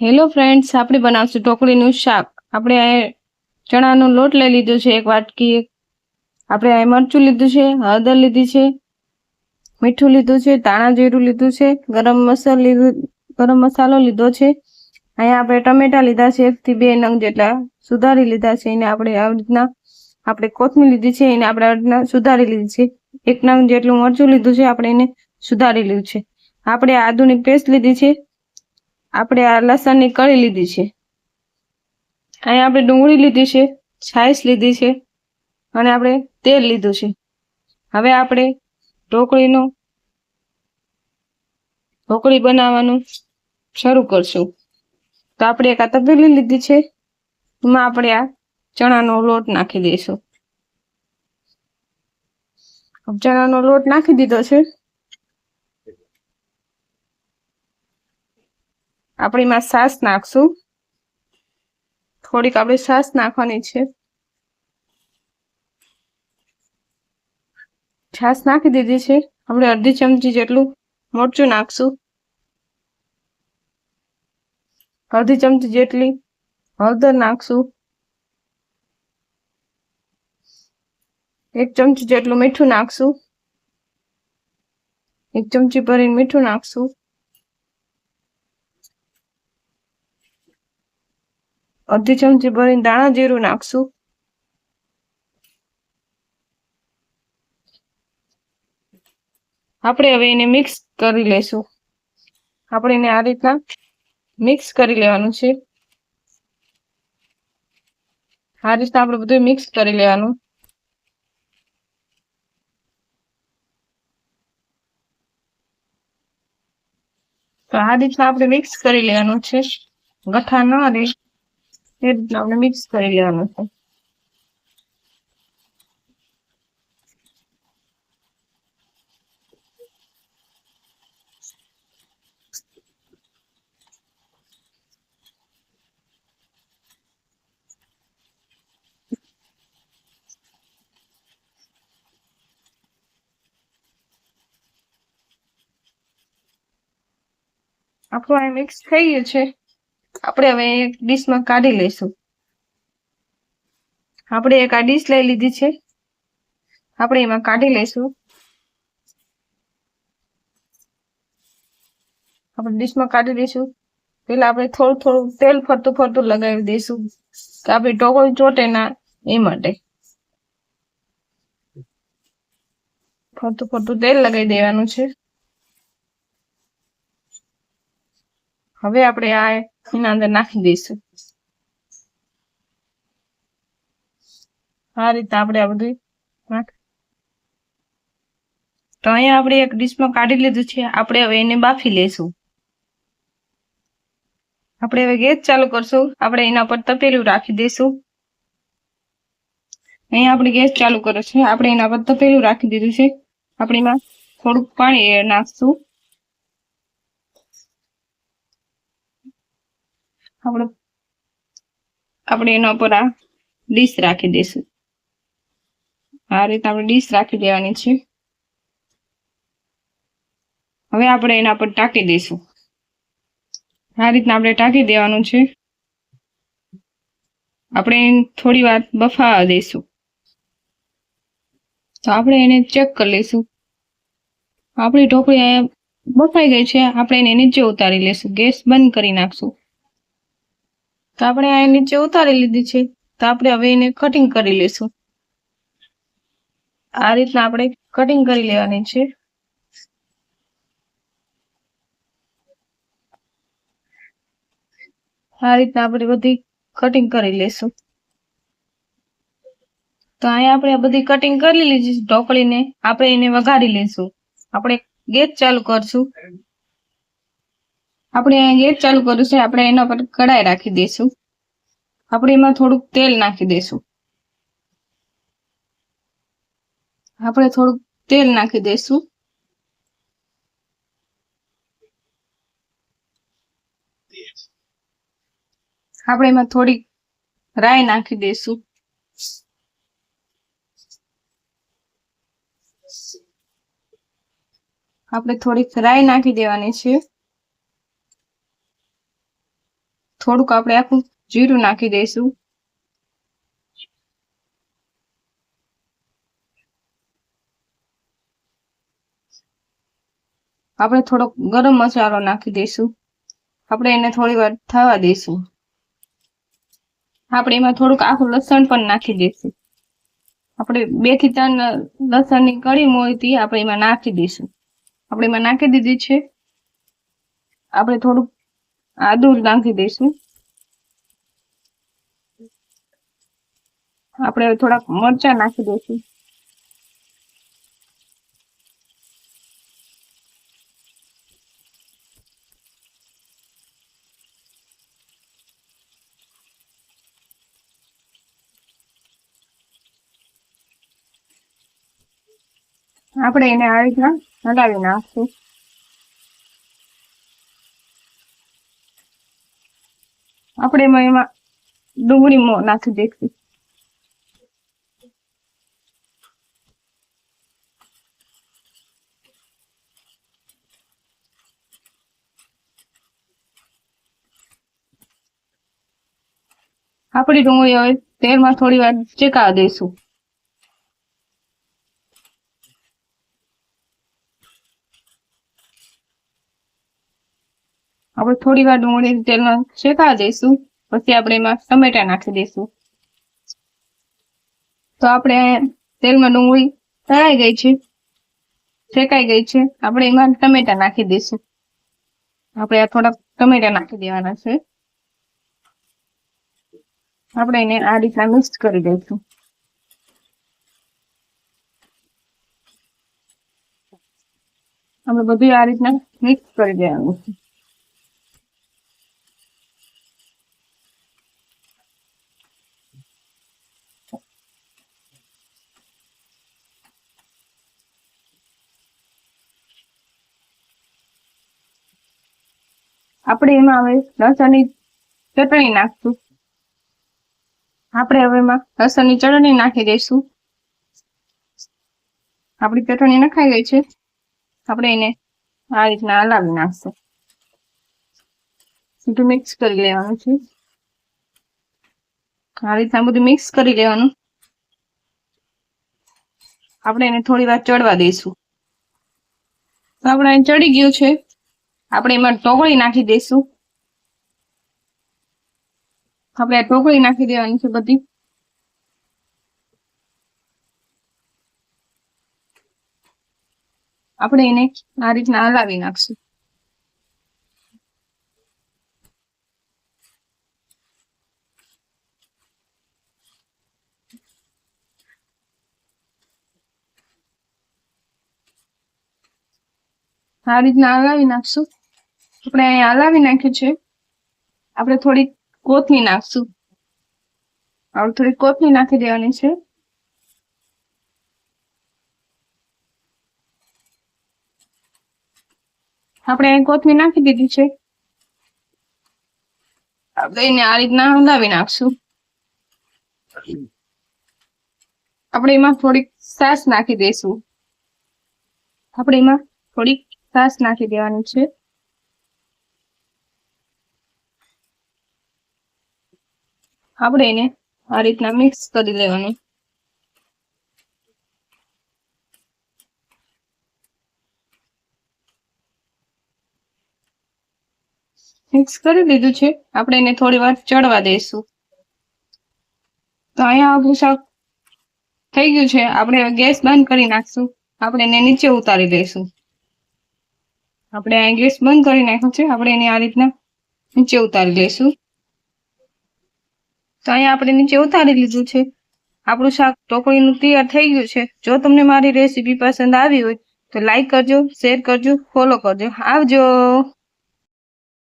Hello friends, આપણે બનાવશું ઢોકળીનું શાક। આપણે આ ચણાનો લોટ લઈ લીધો છે, એક વાટકી। આપણે આ મરચું લીધું છે, હળદર લીધી છે, મીઠું લીધું છે, ધાણા જીરું લીધું છે, ગરમ મસાલો લીધો છે। અહીંયા આપણે ટમેટા લીધા છે, 1 થી 2 નંગ જેટલા સુધારી લીધા છે। એને આપણે આવી રીતના કોથમીર લીધી છે, એને આપણે આવી રીતના સુધારી લીધી છે। 1 નંગ જેટલું મરચું લીધું છે, આપણે એને સુધારી લીધું છે। આપણે આદુની પેસ્ટ લીધી છે। આપણે આ લસણની કળી લીધી છે। અહીંયા આપણે ડુંગળી લીધી છે, છાશ લીધી છે અને આપણે તેલ લીધું છે। હવે આપણે ઢોકળી બનાવવાનું શરૂ કરશું। તો આપણે એક તપેલી લીધી છે, એમાં આપણે આ ચણાનો લોટ નાખી દઈશું। ચણાનો લોટ નાખી દીધો છે। આપણે એમાં છાશ નાખશું, થોડીક આપણે છાશ નાખવાની છે। છાશ નાખી દીધી છે। આપણે અડધી ચમચી જેટલું મરચું નાખશું, અડધી ચમચી જેટલી હળદર નાખશું, 1 ચમચી જેટલું મીઠું નાખશું, 1 ચમચી ભરીને મીઠું નાખશું, અડધી ચમચી ભરીને ધાણા જીરું નાખશું। આપણે હવે એને મિક્સ કરી લઈશું। આપણે એને આ રીતના મિક્સ કરી લેવાનું છે। આ રીતના આપણે બધું મિક્સ કરી લેવાનું। તો આ રીતના આપણે મિક્સ કરી લેવાનું છે, ગઠ્ઠા ન રહે એ રીતના આપણે મિક્સ કરી લેવાનું છે। આપણું આ મિક્સ થઈ ગયું છે। આપણે હવે એક ડીશમાં કાઢી લઈશું। આપણે એક આ ડીશ લઈ લીધી છે, આપણે એમાં કાઢી લઈશું। આપણે ડીશમાં કાઢી દઈશું। પેલા આપણે થોડું થોડું તેલ ફરતું ફરતું લગાવી દઈશું કે આપણી ઢોકળી ચોટે ના એ માટે। ફરતું ફરતું તેલ લગાવી દેવાનું છે। હવે આપણે આ એના અંદર નાખી દઈશું। આ રીતે આપણે આ બધું તો અહીંયા આપણે એક ડીશમાં કાઢી લીધું છે। આપણે હવે એને બાફી લઈશું। આપણે હવે ગેસ ચાલુ કરશું। આપણે એના પર તપેલું રાખી દઈશું। અહીંયા આપણે ગેસ ચાલુ કર્યો છે। આપણે એના પર તપેલું રાખી દીધું છે। આપણે એમાં થોડુંક પાણી નાખશું। આપણે એના પર આ ડીશ રાખી દઈશું। આ રીતે આપણે ડીશ રાખી દેવાની છે। હવે આપણે એના પર ઢાંકી દઈશું। આ રીતના આપણે ઢાંકી દેવાનું છે। આપણે થોડી વાર બફાવા દઈશું। તો આપણે એને ચેક કરી લઈશું। આપણી ઢોકળી અહીંયા બફાઈ ગઈ છે। આપણે એને નીચે ઉતારી લઈશું। ગેસ બંધ કરી નાખશું। તો આપણે આ નીચે ઉતારી લીધી છે। તો આપણે હવે એને કટિંગ કરી લઈશું। આ રીતના આપણે કટિંગ કરી લેવાની છે। આ રીતના આપણે બધી કટિંગ કરી લઈશું। તો અહીંયા આપણે આ બધી કટિંગ કરી લીધી છે ઢોકળીને। આપણે એને વઘારી લઈશું। આપણે ગેસ ચાલુ કરશું। આપણે અહીંયા ગેસ ચાલુ કર્યું છે। આપણે એના પર કઢાઈ રાખી દઈશું। આપણે એમાં થોડુંક તેલ નાખી દઈશું। આપણે થોડુંક તેલ નાખી દઈશું। આપણે એમાં થોડીક રાઈ નાખી દઈશું। આપણે થોડીક રાઈ નાખી દેવાની છે। થોડુંક આપણે આખું જીરું નાખી દઈશું. આપણે થોડોક ગરમ મસાલો નાખી દઈશું. આપણે એને થોડી વાર થવા દઈશું. આપણે એમાં થોડુંક આખું લસણ પણ નાખી દઈશું. આપણે 2 થી 3 લસણની કળી મોળીથી આપણે એમાં નાખી દઈશું. આપણે એમાં નાખી દીધી છે. આપણે થોડુંક આદુ નાખી દઈશું. આપણે થોડાક મરચા નાખી દઈશું. આપણે એને આ રીતના હલાવી નાખશું. આપણે એમાં ડુંગળી નાખી દઈશું. આપણી ડુંગળી હવે તેલમાં થોડી વાર ચેકાવા દઈશું. આપણે થોડી વાર ડુંગળી તેલમાં શેકાવા દઈશું. પછી આપણે એમાં ટમેટા નાખી દઈશું. તો આપણે તેલમાં ડુંગળી તળાઈ ગઈ છે, શેકાઈ ગઈ છે. આપણે એમાં ટમેટા નાખી દઈશું. આપણે આ થોડાક ટમેટા નાખી દેવાના છે. આપણે એને આ રીતના મિક્સ કરી દઈશું. આપણે બધું આ રીતના મિક્સ કરી દેવાનું છે. આપણે એમાં હવે લસણની ચટણી નાખશું. આપણે હવે એમાં લસણની ચટણી નાખી દઈશું. આપણી ચટણી નખાઈ ગઈ છે. આપણે એને આ રીતના હલાવી નાખશું. બધું મિક્સ કરી લેવાનું છે. આ રીતના બધું મિક્સ કરી લેવાનું. આપણે એને થોડી વાર ચડવા દઈશું. તો આપણે અહીં ચડી ગયું છે. આપણે એમાં ઢોકળી નાખી દઈશું. આપણે આ ઢોકળી નાખી દેવાની છે બધી. આપણે એને આ રીતના હલાવી નાખશું. આ રીતના હલાવી નાખશું. આપણે અહીંયા હલાવી નાખ્યું છે. આપણે થોડી કોથમી નાખશું. આપણે થોડી કોથમી નાખી દેવાની છે. આપણે અહીં કોથમી નાખી દીધી છે. આપણે એને આ રીતના હલાવી નાખશું. આપણે એમાં થોડીક છાશ નાખી દઈશું. આપણે એમાં થોડીક છાશ નાખી દેવાની છે. આપણે એને આ રીતના મિક્સ કરી લેવાનું. મિક્સ કરી દીધું છે. આપણે એને થોડી વાર ચડવા દઈશું. તો અહીંયા આપણું શાક થઈ ગયું છે. આપણે ગેસ બંધ કરી નાખશું. આપણે એને નીચે ઉતારી દઈશું. આપણે અહીં ગેસ બંધ કરી નાખ્યો છે. આપણે એને આ રીતના નીચે ઉતારી લઈશું. તો અહીંયા આપણે નીચે ઉતારી લીધું છે. આપણું શાક ઢોકળીનું તૈયાર થઈ ગયું છે. જો તમને મારી રેસીપી પસંદ આવી હોય તો લાઈક કરજો, શેર કરજો, ફોલો કરજો. આવજો.